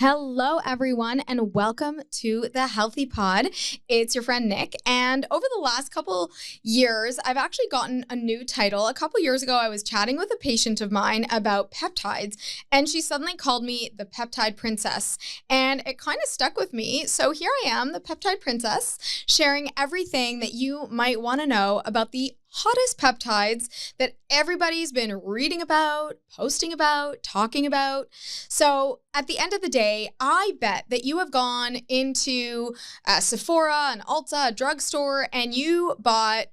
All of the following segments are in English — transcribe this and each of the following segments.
Hello, everyone, and welcome to the Healthy Pod. It's your friend Nick, and over the last couple years, I've actually gotten a new title. A couple years ago, I was chatting with a patient of mine about peptides, and she suddenly called me the Peptide Princess, and it kind of stuck with me. So here I am, the Peptide Princess, sharing everything that you might want to know about the hottest peptides that everybody's been reading about, posting about, talking about. So at the end of the day, I bet that you have gone into Sephora, an Ulta, a drugstore, and you bought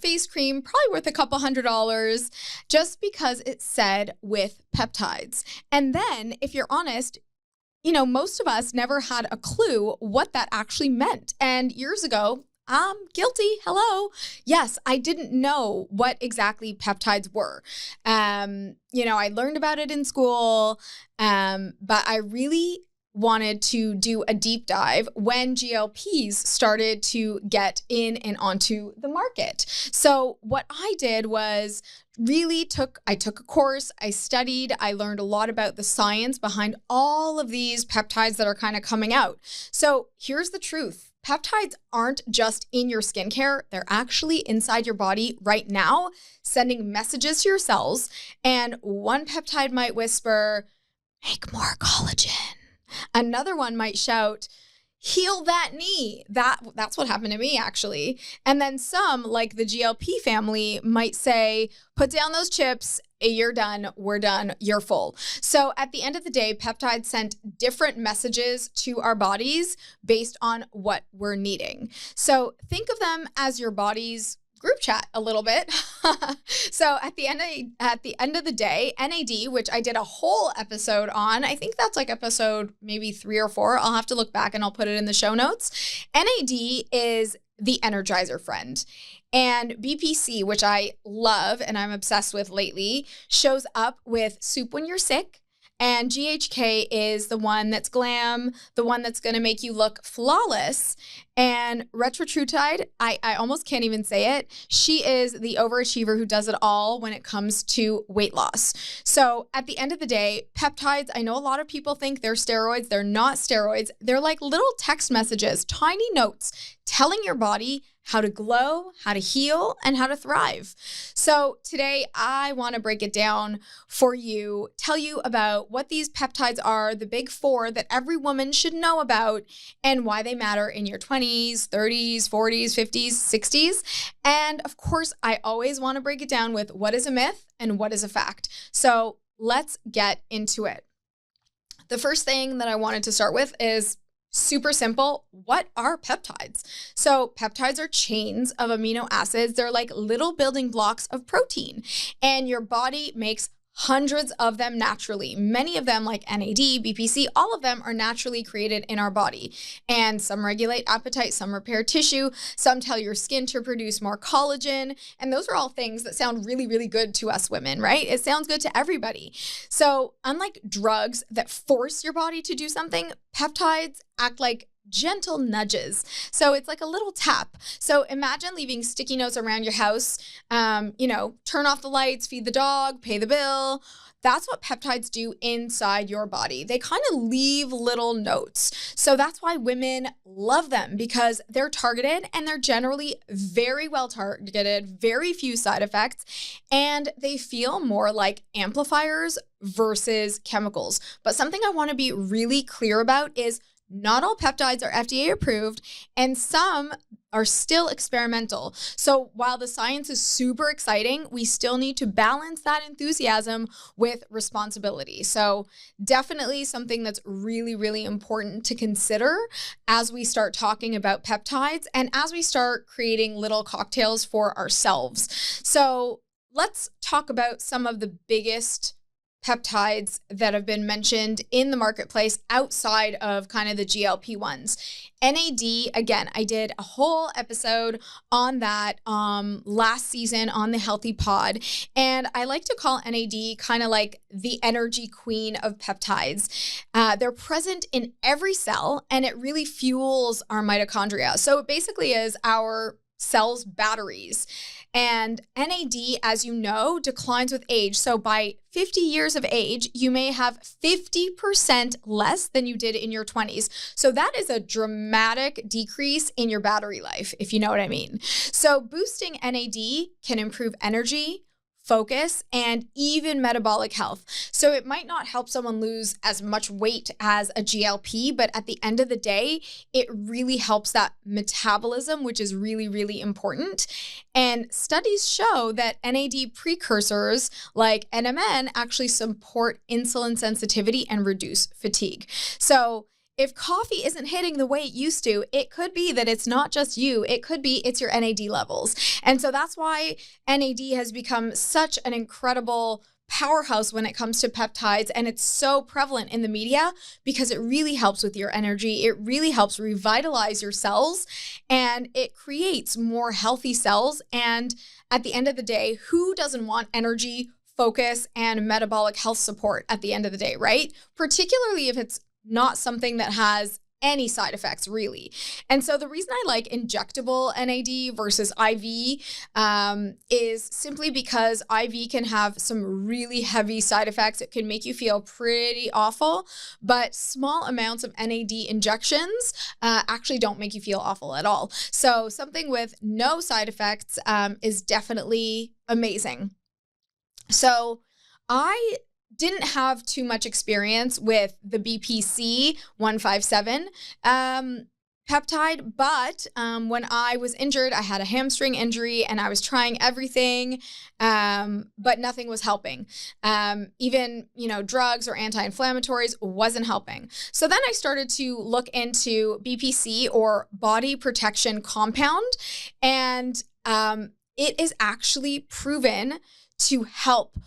face cream, probably worth a couple $100, just because it said with peptides. And then, if you're honest, most of us never had a clue what that actually meant. And years ago, I'm guilty. Hello. Yes, I didn't know what exactly peptides were. I learned about it in school, but I really wanted to do a deep dive when GLPs started to get in and onto the market. So what I did was I took a course, I studied, I learned a lot about the science behind all of these peptides that are kind of coming out. So here's the truth. Peptides aren't just in your skincare. They're actually inside your body right now, sending messages to your cells. And one peptide might whisper, make more collagen. Another one might shout, heal that knee. That's what happened to me, actually. And then some, like the GLP family, might say, put down those chips. You're done. We're done. You're full. So at the end of the day, peptides sent different messages to our bodies based on what we're needing. So think of them as your body's group chat a little bit. So at the end of the day, NAD, which I did a whole episode on, I think that's like episode maybe 3 or 4. I'll have to look back and I'll put it in the show notes. NAD is the energizer friend. And BPC, which I love and I'm obsessed with lately, shows up with soup when you're sick. And GHK is the one that's glam, the one that's going to make you look flawless. And Retatrutide, I almost can't even say it. She is the overachiever who does it all when it comes to weight loss. So at the end of the day, peptides, I know a lot of people think they're steroids. They're not steroids. They're like little text messages, tiny notes telling your body how to glow, how to heal, and how to thrive. So today I want to break it down for you, tell you about what these peptides are, the big 4 that every woman should know about, and why they matter in your 20s, 30s, 40s, 50s, 60s. And of course, I always want to break it down with what is a myth and what is a fact. So let's get into it. The first thing that I wanted to start with is super simple. What are peptides? So peptides are chains of amino acids. They're like little building blocks of protein, and your body makes hundreds of them naturally. Many of them, like NAD, BPC, all of them are naturally created in our body. And some regulate appetite, some repair tissue, some tell your skin to produce more collagen. And those are all things that sound really, really good to us women, right? It sounds good to everybody. So unlike drugs that force your body to do something, peptides act like gentle nudges. So it's like a little tap. So imagine leaving sticky notes around your house, turn off the lights, feed the dog, pay the bill. That's what peptides do inside your body. They kind of leave little notes. So that's why women love them, because they're targeted and they're generally very well targeted, very few side effects, and they feel more like amplifiers versus chemicals. But something I want to be really clear about is not all peptides are FDA approved, and some are still experimental. So while the science is super exciting, we still need to balance that enthusiasm with responsibility. So definitely something that's really, really important to consider as we start talking about peptides and as we start creating little cocktails for ourselves. So let's talk about some of the biggest peptides that have been mentioned in the marketplace outside of kind of the GLP ones. NAD, again, I did a whole episode on that last season on the Healthy Pod. And I like to call NAD kind of like the energy queen of peptides. They're present in every cell, and it really fuels our mitochondria. So it basically is our cells' batteries. And NAD, as you know, declines with age. So by 50 years of age, you may have 50% less than you did in your 20s. So that is a dramatic decrease in your battery life, if you know what I mean. So boosting NAD can improve energy, focus, and even metabolic health. So it might not help someone lose as much weight as a GLP, but at the end of the day, it really helps that metabolism, which is really, really important. And studies show that NAD precursors like NMN actually support insulin sensitivity and reduce fatigue. So if coffee isn't hitting the way it used to, it could be that it's not just you. It could be it's your NAD levels. And so that's why NAD has become such an incredible powerhouse when it comes to peptides. And it's so prevalent in the media because it really helps with your energy. It really helps revitalize your cells and it creates more healthy cells. And at the end of the day, who doesn't want energy, focus, and metabolic health support at the end of the day, right? Particularly if it's not something that has any side effects, really. And so the reason I like injectable NAD versus IV is simply because IV can have some really heavy side effects. It can make you feel pretty awful, but small amounts of NAD injections actually don't make you feel awful at all. So something with no side effects is definitely amazing. So I didn't have too much experience with the BPC 157 peptide, but when I was injured, I had a hamstring injury and I was trying everything, but nothing was helping. Even, drugs or anti-inflammatories wasn't helping. So then I started to look into BPC or body protection compound, and it is actually proven to help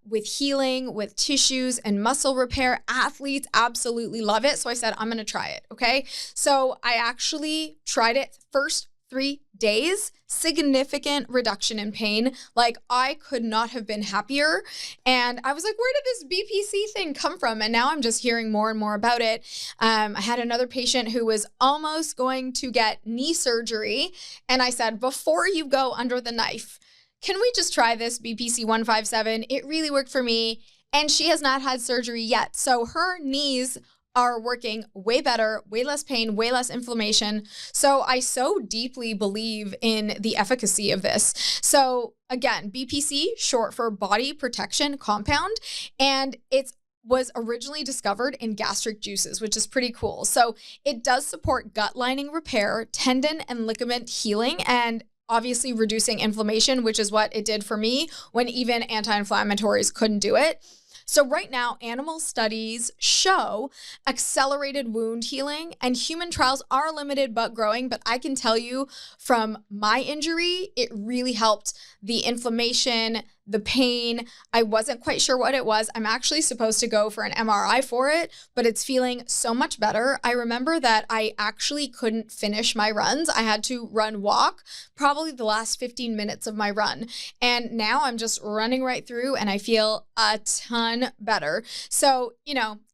with healing, with tissues and muscle repair. Athletes absolutely love it. So I said, I'm going to try it. Okay. So I actually tried it first 3 days, significant reduction in pain. Like I could not have been happier. And I was like, where did this BPC thing come from? And now I'm just hearing more and more about it. I had another patient who was almost going to get knee surgery. And I said, before you go under the knife, can we just try this BPC 157? It really worked for me. And she has not had surgery yet. So her knees are working way better, way less pain, way less inflammation. So I so deeply believe in the efficacy of this. So again, BPC, short for body protection compound, and it's was originally discovered in gastric juices, which is pretty cool. So it does support gut lining repair, tendon and ligament healing, and obviously reducing inflammation, which is what it did for me when even anti-inflammatories couldn't do it. So right now, animal studies show accelerated wound healing, and human trials are limited but growing. But I can tell you from my injury, it really helped the inflammation, the pain. I wasn't quite sure what it was. I'm actually supposed to go for an MRI for it, but it's feeling so much better. I remember that I actually couldn't finish my runs. I had to walk probably the last 15 minutes of my run. And now I'm just running right through and I feel a ton better. So,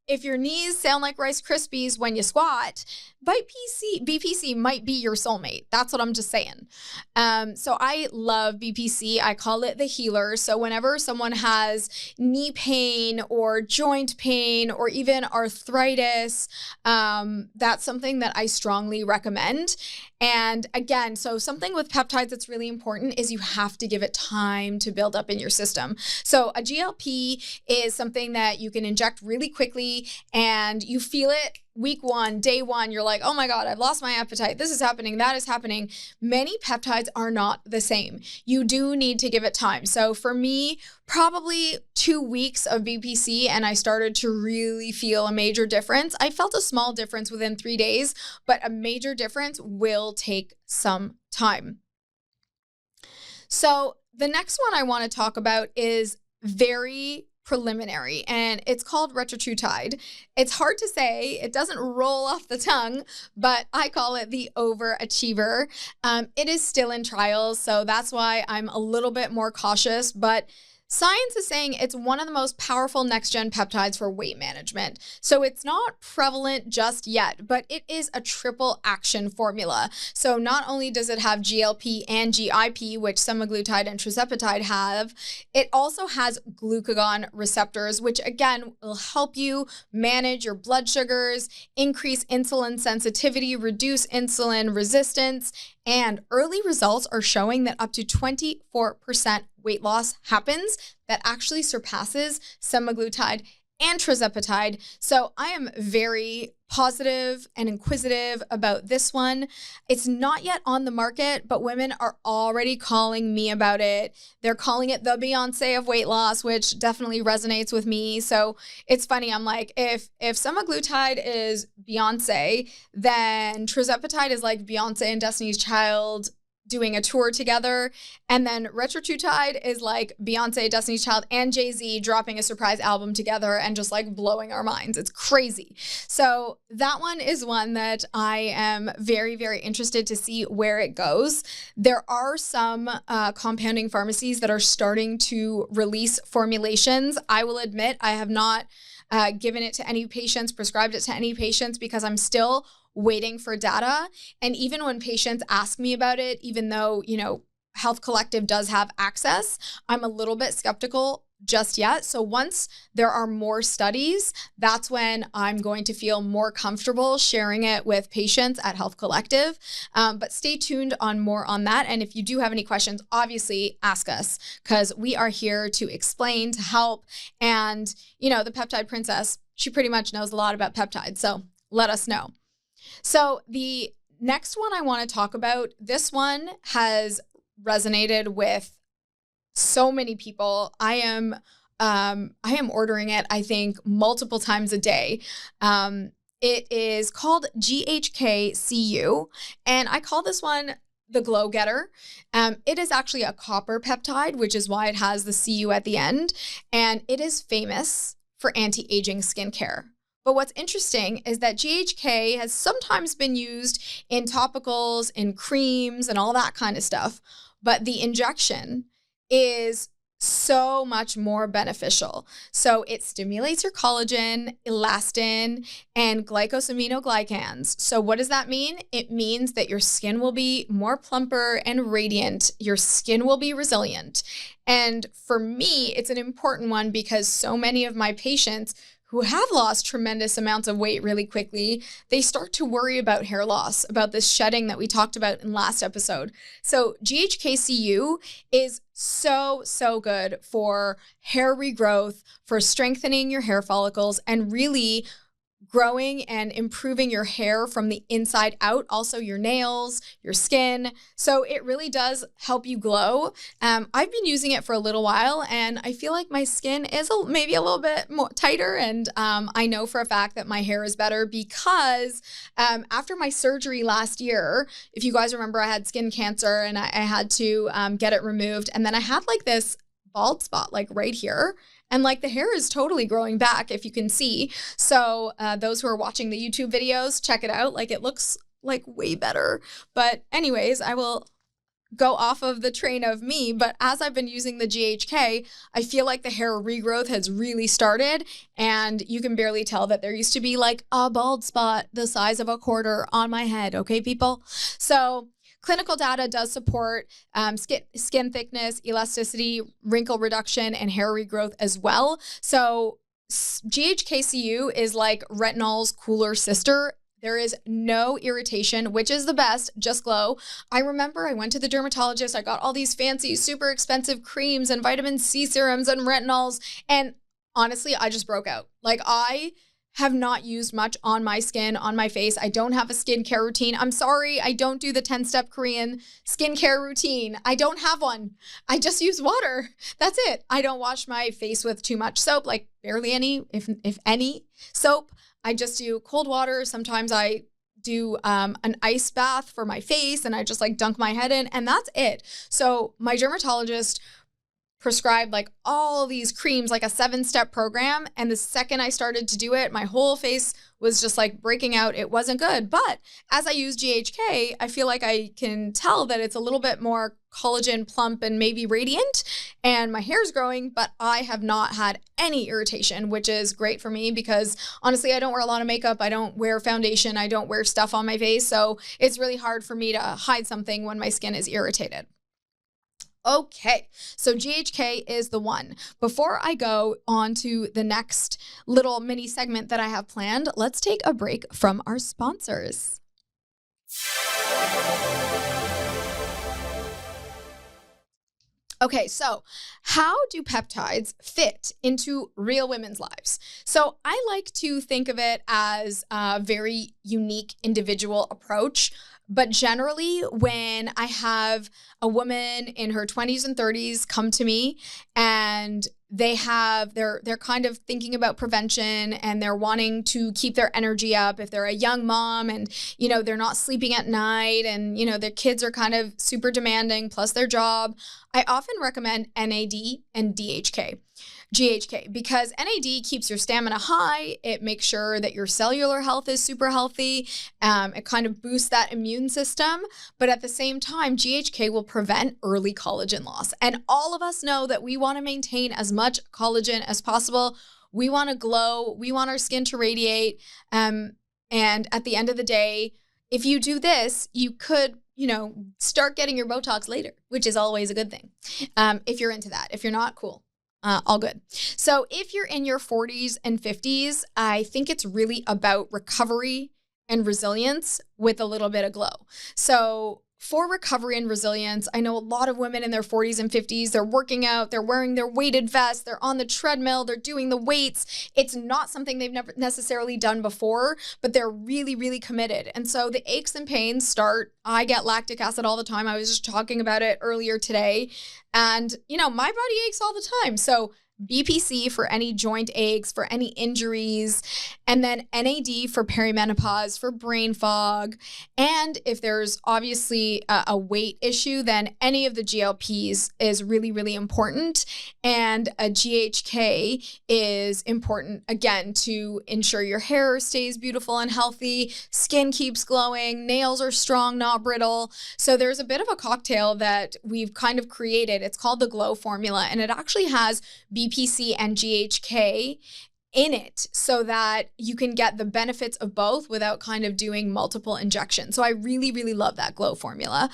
if your knees sound like Rice Krispies when you squat, BPC might be your soulmate. That's what I'm just saying. So I love BPC. I call it the healer. So whenever someone has knee pain or joint pain or even arthritis, that's something that I strongly recommend. And again, so something with peptides that's really important is you have to give it time to build up in your system. So a GLP is something that you can inject really quickly and you feel it week 1, day 1, you're like, oh my God, I've lost my appetite. This is happening. That is happening. Many peptides are not the same. You do need to give it time. So for me, probably 2 weeks of BPC and I started to really feel a major difference. I felt a small difference within 3 days, but a major difference will take some time. So the next one I want to talk about is very preliminary, and it's called Retatrutide. It's hard to say. It doesn't roll off the tongue, but I call it the overachiever. It is still in trials, so that's why I'm a little bit more cautious, but Science is saying it's one of the most powerful next-gen peptides for weight management. So it's not prevalent just yet, but it is a triple action formula. So not only does it have GLP and GIP, which semaglutide and tirzepatide have, it also has glucagon receptors, which again will help you manage your blood sugars, increase insulin sensitivity, reduce insulin resistance, and early results are showing that up to 24% weight loss happens that actually surpasses semaglutide and tirzepatide. So I am very positive and inquisitive about this one. It's not yet on the market, but women are already calling me about it. They're calling it the Beyoncé of weight loss, which definitely resonates with me. So it's funny. I'm like, if semaglutide is Beyoncé, then tirzepatide is like Beyoncé and Destiny's Child doing a tour together. And then Retatrutide is like Beyonce, Destiny's Child, and Jay-Z dropping a surprise album together and just like blowing our minds. It's crazy. So that one is one that I am very, very interested to see where it goes. There are some compounding pharmacies that are starting to release formulations. I will admit I have not given it to any patients, prescribed it to any patients, because I'm still waiting for data. And even when patients ask me about it, even though, Health Collective does have access, I'm a little bit skeptical just yet. So once there are more studies, that's when I'm going to feel more comfortable sharing it with patients at Health Collective. But stay tuned on more on that. And if you do have any questions, obviously ask us, because we are here to explain, to help. And, the Peptide Princess, she pretty much knows a lot about peptides. So let us know. So the next one I want to talk about, this one has resonated with so many people. I am ordering it, I think, multiple times a day. It is called GHK-Cu, and I call this one the Glow Getter. It is actually a copper peptide, which is why it has the Cu at the end, and it is famous for anti-aging skincare. But what's interesting is that GHK has sometimes been used in topicals, in creams, and all that kind of stuff. But the injection is so much more beneficial. So it stimulates your collagen, elastin, and glycosaminoglycans. So what does that mean? It means that your skin will be more plumper and radiant. Your skin will be resilient. And for me, it's an important one because so many of my patients who have lost tremendous amounts of weight really quickly, they start to worry about hair loss, about this shedding that we talked about in last episode. So GHK-Cu is so good for hair regrowth, for strengthening your hair follicles, and really growing and improving your hair from the inside out, also your nails, your skin. So it really does help you glow. I've been using it for a little while, and I feel like my skin is maybe a little bit more tighter, and I know for a fact that my hair is better because after my surgery last year, if you guys remember, I had skin cancer and I had to get it removed, and then I had like this bald spot like right here. And like the hair is totally growing back, if you can see. So those who are watching the YouTube videos, check it out. Like it looks like way better. But anyways, I will go off of the train of me. But as I've been using the GHK, I feel like the hair regrowth has really started. And you can barely tell that there used to be like a bald spot the size of a quarter on my head. Okay, people? So clinical data does support skin thickness, elasticity, wrinkle reduction, and hair regrowth as well. So GHK-Cu is like retinol's cooler sister. There is no irritation, which is the best, just glow. I remember I went to the dermatologist. I got all these fancy, super expensive creams and vitamin C serums and retinols. And honestly, I just broke out. Like I have not used much on my skin, on my face. I don't have a skincare routine. I'm sorry, I don't do the 10-step Korean skincare routine. I don't have one. I just use water. That's it. I don't wash my face with too much soap, like barely any, if any soap. I just do cold water. Sometimes I do an ice bath for my face and I just like dunk my head in, and that's it. So my dermatologist prescribed like all these creams, like a 7-step program. And the second I started to do it, my whole face was just like breaking out. It wasn't good. But as I use GHK, I feel like I can tell that it's a little bit more collagen, plump, and maybe radiant. And my hair's growing, but I have not had any irritation, which is great for me because honestly, I don't wear a lot of makeup. I don't wear foundation. I don't wear stuff on my face. So it's really hard for me to hide something when my skin is irritated. Okay, so GHK is the one. Before I go on to the next little mini segment that I have planned, let's take a break from our sponsors. Okay, so how do peptides fit into real women's lives? So I like to think of it as a very unique individual approach. But generally, when I have a woman in her 20s and 30s come to me and they're kind of thinking about prevention and they're wanting to keep their energy up, if they're a young mom and, they're not sleeping at night and, their kids are kind of super demanding plus their job, I often recommend NAD and GHK, because NAD keeps your stamina high. It makes sure that your cellular health is super healthy. It kind of boosts that immune system. But at the same time, GHK will prevent early collagen loss. And all of us know that we want to maintain as much collagen as possible. We want to glow. We want our skin to radiate. And at the end of the day, if you do this, you could start getting your Botox later, which is always a good thing. If you're into that. If you're not, cool. All good. So if you're in your 40s and 50s, I think it's really about recovery and resilience with a little bit of glow. So for recovery and resilience, I know a lot of women in their 40s and 50s, they're working out, they're wearing their weighted vests, they're on the treadmill, they're doing the weights. It's not something they've never necessarily done before, but they're really, really committed. And so the aches and pains start. I get lactic acid all the time. I was just talking about it earlier today. And, my body aches all the time. So BPC for any joint aches, for any injuries, and then NAD for perimenopause, for brain fog. And if there's obviously a weight issue, then any of the GLPs is really, really important. And a GHK is important, again, to ensure your hair stays beautiful and healthy, skin keeps glowing, nails are strong, not brittle. So there's a bit of a cocktail that we've kind of created. It's called the Glow Formula, and it actually has BPC and GHK in it so that you can get the benefits of both without kind of doing multiple injections. So I really, really love that Glow Formula.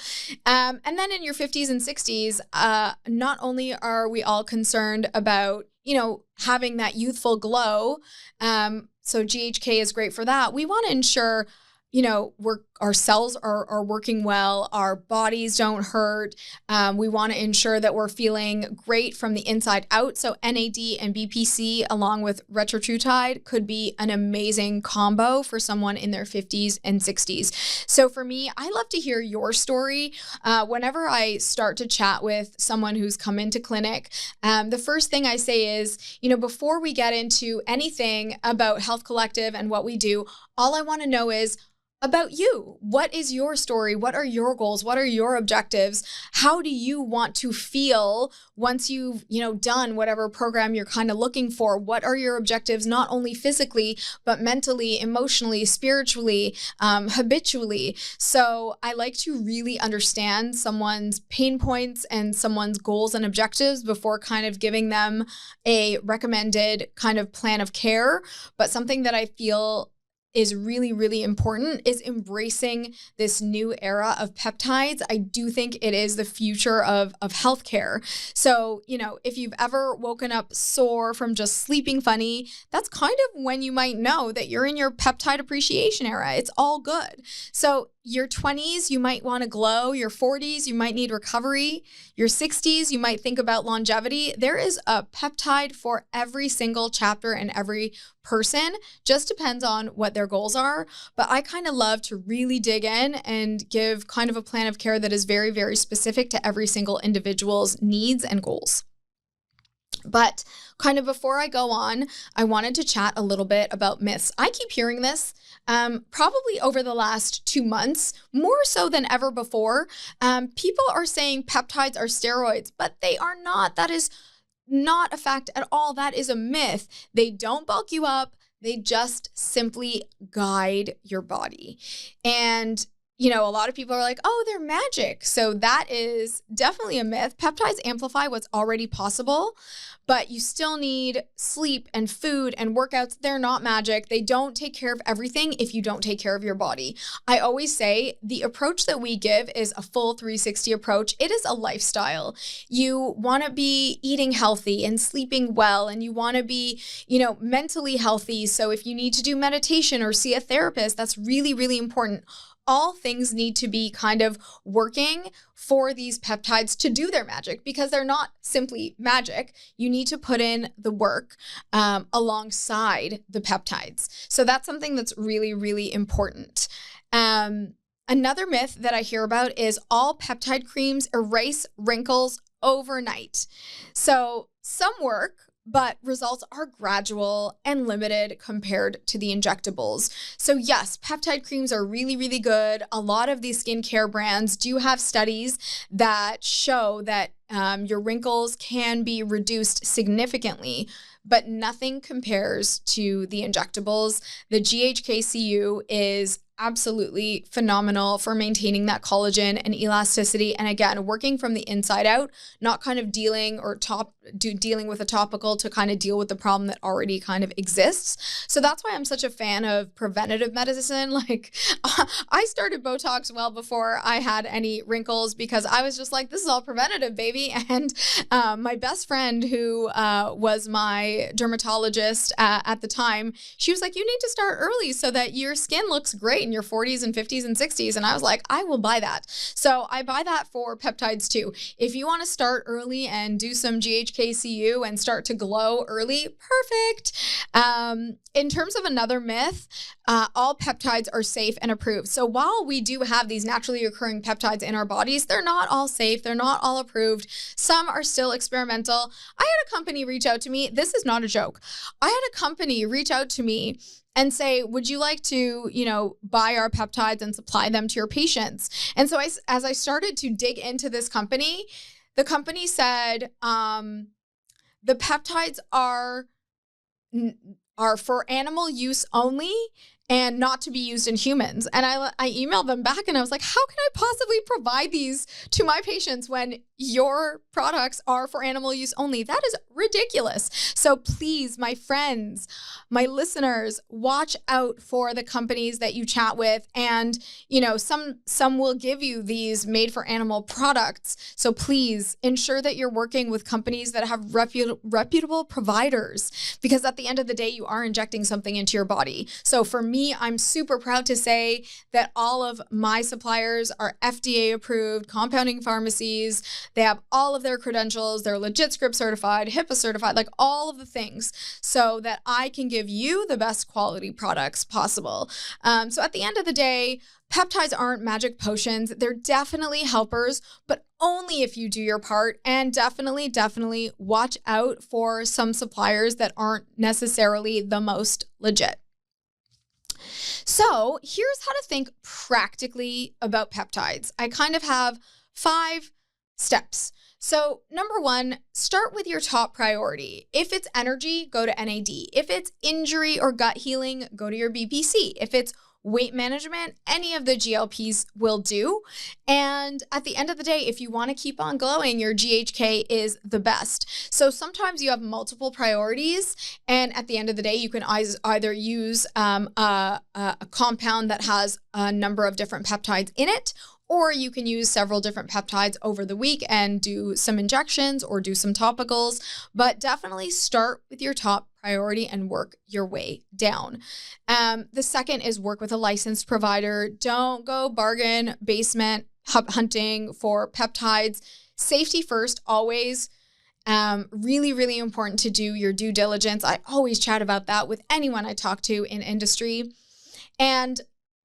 And then in your 50s and 60s, not only are we all concerned about, having that youthful glow, so GHK is great for that. We want to ensure our cells are working well, our bodies don't hurt. We want to ensure that we're feeling great from the inside out. So NAD and BPC along with Retatrutide could be an amazing combo for someone in their 50s and 60s. So for me, I love to hear your story. Whenever I start to chat with someone who's come into clinic, the first thing I say is, before we get into anything about Health Collective and what we do, all I want to know is, about you. What is your story? What are your goals? What are your objectives? How do you want to feel once you've, done whatever program you're kind of looking for? What are your objectives, not only physically, but mentally, emotionally, spiritually, habitually? So I like to really understand someone's pain points and someone's goals and objectives before kind of giving them a recommended kind of plan of care. But something that I feel is really, really important is embracing this new era of peptides. I do think it is the future of healthcare. So, if you've ever woken up sore from just sleeping funny, that's kind of when you might know that you're in your peptide appreciation era. It's all good. So your 20s, you might want to glow. Your 40s, you might need recovery. Your 60s, you might think about longevity. There is a peptide for every single chapter and every person. Just depends on what their goals are. But I kind of love to really dig in and give kind of a plan of care that is very, very specific to every single individual's needs and goals. But kind of before I go on, I wanted to chat a little bit about myths. I keep hearing this probably over the last 2 months, more so than ever before. People are saying peptides are steroids, but they are not. That is not a fact at all. That is a myth. They don't bulk you up. They just simply guide your body. And a lot of people are like, oh, they're magic. So that is definitely a myth. Peptides amplify what's already possible, but you still need sleep and food and workouts. They're not magic. They don't take care of everything if you don't take care of your body. I always say the approach that we give is a full 360 approach. It is a lifestyle. You want to be eating healthy and sleeping well, and you want to be, mentally healthy. So if you need to do meditation or see a therapist, that's really, really important. All things need to be kind of working for these peptides to do their magic, because they're not simply magic. You need to put in the work alongside the peptides. So that's something that's really, really important. Another myth that I hear about is all peptide creams erase wrinkles overnight. So some work, but results are gradual and limited compared to the injectables. So yes, peptide creams are really, really good. A lot of these skincare brands do have studies that show that your wrinkles can be reduced significantly, but nothing compares to the injectables. The GHKCU is absolutely phenomenal for maintaining that collagen and elasticity. And again, working from the inside out, not kind of dealing with a topical to kind of deal with the problem that already kind of exists. So that's why I'm such a fan of preventative medicine. Like I started Botox well before I had any wrinkles, because I was just like, this is all preventative, baby. And my best friend, who was my dermatologist at the time, she was like, you need to start early so that your skin looks great in your 40s and 50s and 60s. And I was like, I will buy that. So I buy that for peptides too. If you want to start early and do some GHKCU and start to glow early, perfect. In terms of another myth, all peptides are safe and approved. So while we do have these naturally occurring peptides in our bodies, they're not all safe. They're not all approved. Some are still experimental. I had a company reach out to me. This is not a joke. I had a company reach out to me and say, would you like to, buy our peptides and supply them to your patients? And so as I started to dig into this company, the company said, the peptides are for animal use only and not to be used in humans. And I emailed them back and I was like, how can I possibly provide these to my patients when your products are for animal use only? That is ridiculous. So please, my friends, my listeners, watch out for the companies that you chat with. And, some will give you these made for animal products. So please ensure that you're working with companies that have reputable providers, because at the end of the day, you are injecting something into your body. So for me, I'm super proud to say that all of my suppliers are FDA approved, compounding pharmacies. They have all of their credentials. They're legit script certified, HIPAA certified, like all of the things, so that I can give you the best quality products possible. So at the end of the day, peptides aren't magic potions. They're definitely helpers, but only if you do your part. And definitely watch out for some suppliers that aren't necessarily the most legit. So here's how to think practically about peptides. I kind of have 5 steps. So number 1, start with your top priority. If it's energy, go to NAD. If it's injury or gut healing, go to your BPC. If it's weight management, any of the GLPs will do. And at the end of the day, if you want to keep on glowing, your GHK is the best. So sometimes you have multiple priorities, and at the end of the day, you can either use a compound that has a number of different peptides in it, or you can use several different peptides over the week and do some injections or do some topicals, but definitely start with your top priority and work your way down. The second is work with a licensed provider. Don't go bargain basement hunting for peptides. Safety first, always. Really, really important to do your due diligence. I always chat about that with anyone I talk to in industry. And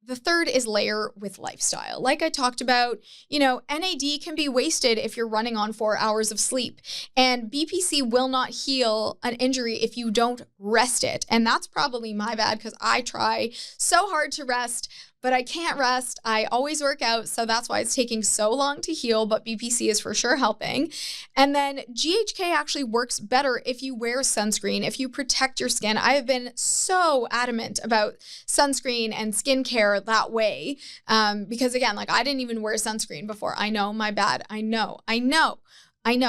the third is layer with lifestyle. Like I talked about, NAD can be wasted if you're running on 4 hours of sleep, and BPC will not heal an injury if you don't rest it. And that's probably my bad because I try so hard to rest, but I can't rest. I always work out, so that's why it's taking so long to heal, but BPC is for sure helping. And then GHK actually works better if you wear sunscreen, if you protect your skin. I have been so adamant about sunscreen and skincare that way because again, like I didn't even wear sunscreen before. I know, my bad. I know.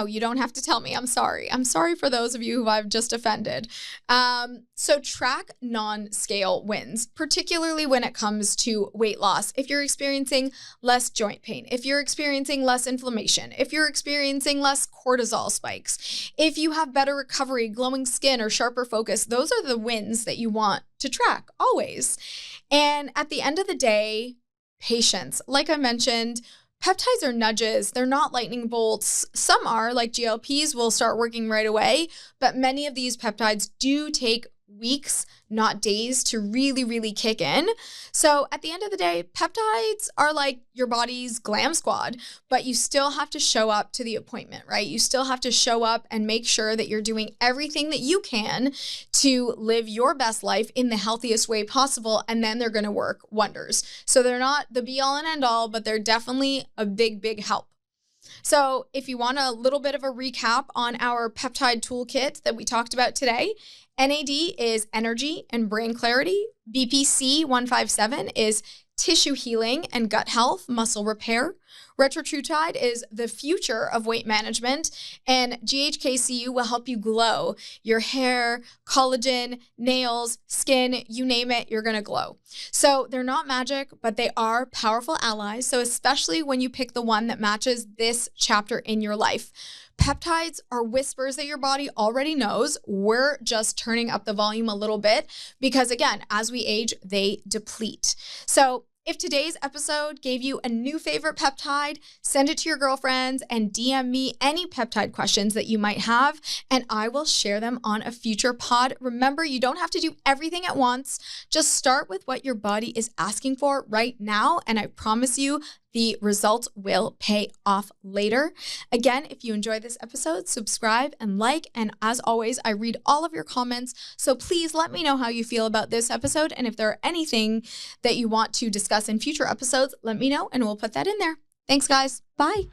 You don't have to tell me. I'm sorry. I'm sorry for those of you who I've just offended. So track non-scale wins, particularly when it comes to weight loss. If you're experiencing less joint pain, if you're experiencing less inflammation, if you're experiencing less cortisol spikes, if you have better recovery, glowing skin, or sharper focus, those are the wins that you want to track always. And at the end of the day, patience. Like I mentioned, peptides are nudges. They're not lightning bolts. Some are, like GLPs, will start working right away, but many of these peptides do take weeks, not days, to really, really kick in. So at the end of the day, peptides are like your body's glam squad, but you still have to show up to the appointment, right? You still have to show up and make sure that you're doing everything that you can to live your best life in the healthiest way possible, and then they're going to work wonders. So they're not the be all and end all, but they're definitely a big, big help. So if you want a little bit of a recap on our peptide toolkit that we talked about today, NAD is energy and brain clarity. BPC 157 is tissue healing and gut health, muscle repair. Retatrutide is the future of weight management, and GHKCU will help you glow. Your hair, collagen, nails, skin, you name it, you're gonna glow. So they're not magic, but they are powerful allies. So especially when you pick the one that matches this chapter in your life. Peptides are whispers that your body already knows. We're just turning up the volume a little bit because, again, as we age, they deplete. So if today's episode gave you a new favorite peptide, send it to your girlfriends and DM me any peptide questions that you might have, and I will share them on a future pod. Remember, you don't have to do everything at once. Just start with what your body is asking for right now, and I promise you, the results will pay off later. Again, if you enjoyed this episode, subscribe and like. And as always, I read all of your comments. So please let me know how you feel about this episode. And if there are anything that you want to discuss in future episodes, let me know and we'll put that in there. Thanks, guys. Bye.